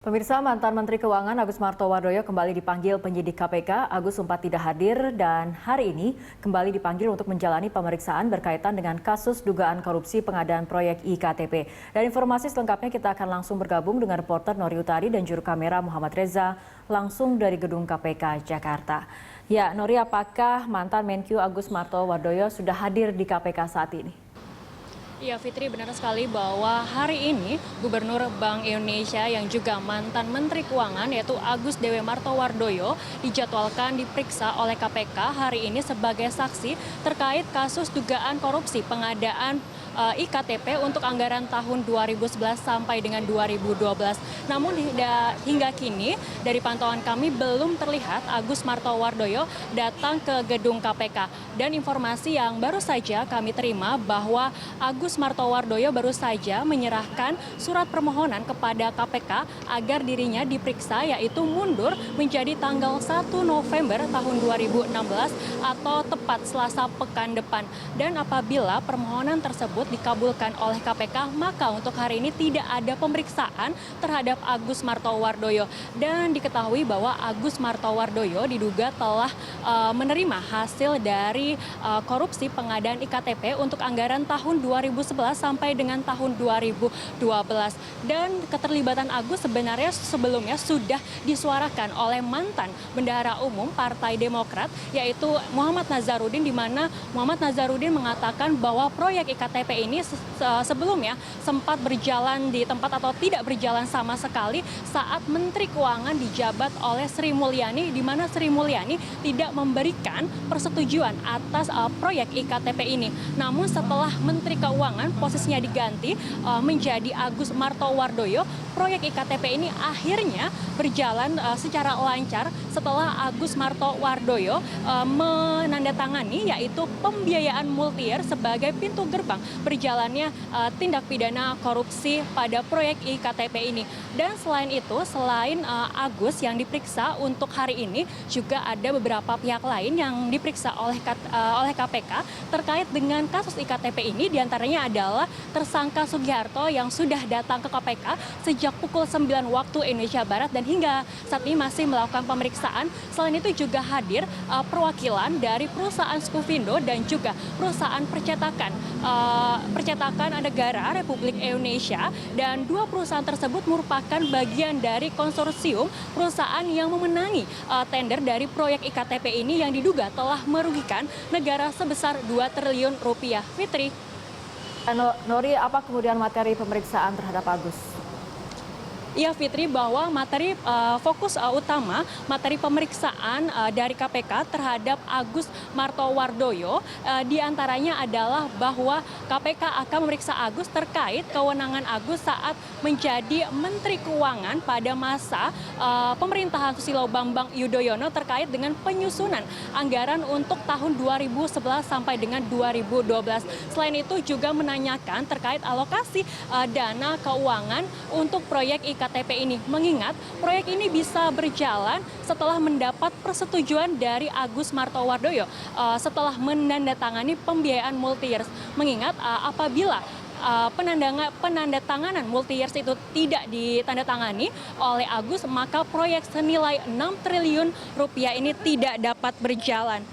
Pemirsa, mantan Menteri Keuangan Agus Martowardoyo kembali dipanggil penyidik KPK. Agus sempat tidak hadir dan hari ini kembali dipanggil untuk menjalani pemeriksaan berkaitan dengan kasus dugaan korupsi pengadaan proyek IKTP. Dan informasi selengkapnya kita akan langsung bergabung dengan reporter Nori Utari dan juru kamera Muhammad Reza langsung dari Gedung KPK Jakarta. Ya, Nori, apakah mantan Menkyu Agus Martowardoyo sudah hadir di KPK saat ini? Ya, Fitri, benar sekali bahwa hari ini Gubernur Bank Indonesia yang juga mantan Menteri Keuangan yaitu Agus Dewi Martowardoyo dijadwalkan diperiksa oleh KPK hari ini sebagai saksi terkait kasus dugaan korupsi pengadaan IKTP untuk anggaran tahun 2011 sampai dengan 2012. Namun hingga kini dari pantauan kami belum terlihat Agus Martowardoyo datang ke gedung KPK. Dan informasi yang baru saja kami terima bahwa Agus Martowardoyo baru saja menyerahkan surat permohonan kepada KPK agar dirinya diperiksa, yaitu mundur menjadi tanggal 1 November tahun 2016 atau tepat Selasa pekan depan. Dan apabila permohonan tersebut dikabulkan oleh KPK, maka untuk hari ini tidak ada pemeriksaan terhadap Agus Martowardoyo. Dan diketahui bahwa Agus Martowardoyo diduga telah menerima hasil dari korupsi pengadaan IKTP untuk anggaran tahun 2011 sampai dengan tahun 2012. Dan keterlibatan Agus sebenarnya sebelumnya sudah disuarakan oleh mantan Bendahara Umum Partai Demokrat yaitu Muhammad Nazarudin, di mana Muhammad Nazarudin mengatakan bahwa proyek IKTP ini sebelumnya sempat berjalan di tempat atau tidak berjalan sama sekali saat Menteri Keuangan dijabat oleh Sri Mulyani, di mana Sri Mulyani tidak memberikan persetujuan atas proyek IKTP ini. Namun setelah Menteri Keuangan posisinya diganti menjadi Agus Martowardoyo, proyek IKTP ini akhirnya berjalan secara lancar setelah Agus Martowardoyo menandatangani yaitu pembiayaan multi-year sebagai pintu gerbang berjalannya tindak pidana korupsi pada proyek IKTP ini. Dan selain itu, selain Agus yang diperiksa untuk hari ini, juga ada beberapa pihak lain yang diperiksa oleh KPK terkait dengan kasus IKTP ini. Diantaranya adalah tersangka Sugiharto yang sudah datang ke KPK sejak pukul 9 waktu Indonesia Barat dan hingga saat ini masih melakukan pemeriksaan. Selain itu juga hadir perwakilan dari perusahaan Skufindo dan juga perusahaan percetakan negara Republik Indonesia, dan dua perusahaan tersebut merupakan bagian dari konsorsium perusahaan yang memenangi tender dari proyek IKTP ini yang diduga telah merugikan negara sebesar 2 triliun rupiah. Fitri. Nori, apa kemudian materi pemeriksaan terhadap Agus? Ya, Fitri, bahwa fokus utama materi pemeriksaan dari KPK terhadap Agus Martowardoyo diantaranya adalah bahwa KPK akan memeriksa Agus terkait kewenangan Agus saat menjadi Menteri Keuangan pada masa pemerintahan Susilo Bambang Yudhoyono terkait dengan penyusunan anggaran untuk tahun 2011 sampai dengan 2012. Selain itu juga menanyakan terkait alokasi dana keuangan untuk proyek IKTP ini, mengingat proyek ini bisa berjalan setelah mendapat persetujuan dari Agus Martowardoyo setelah menandatangani pembiayaan multi-years. Mengingat apabila penandatanganan multi-years itu tidak ditandatangani oleh Agus, maka proyek senilai 6 triliun rupiah ini tidak dapat berjalan.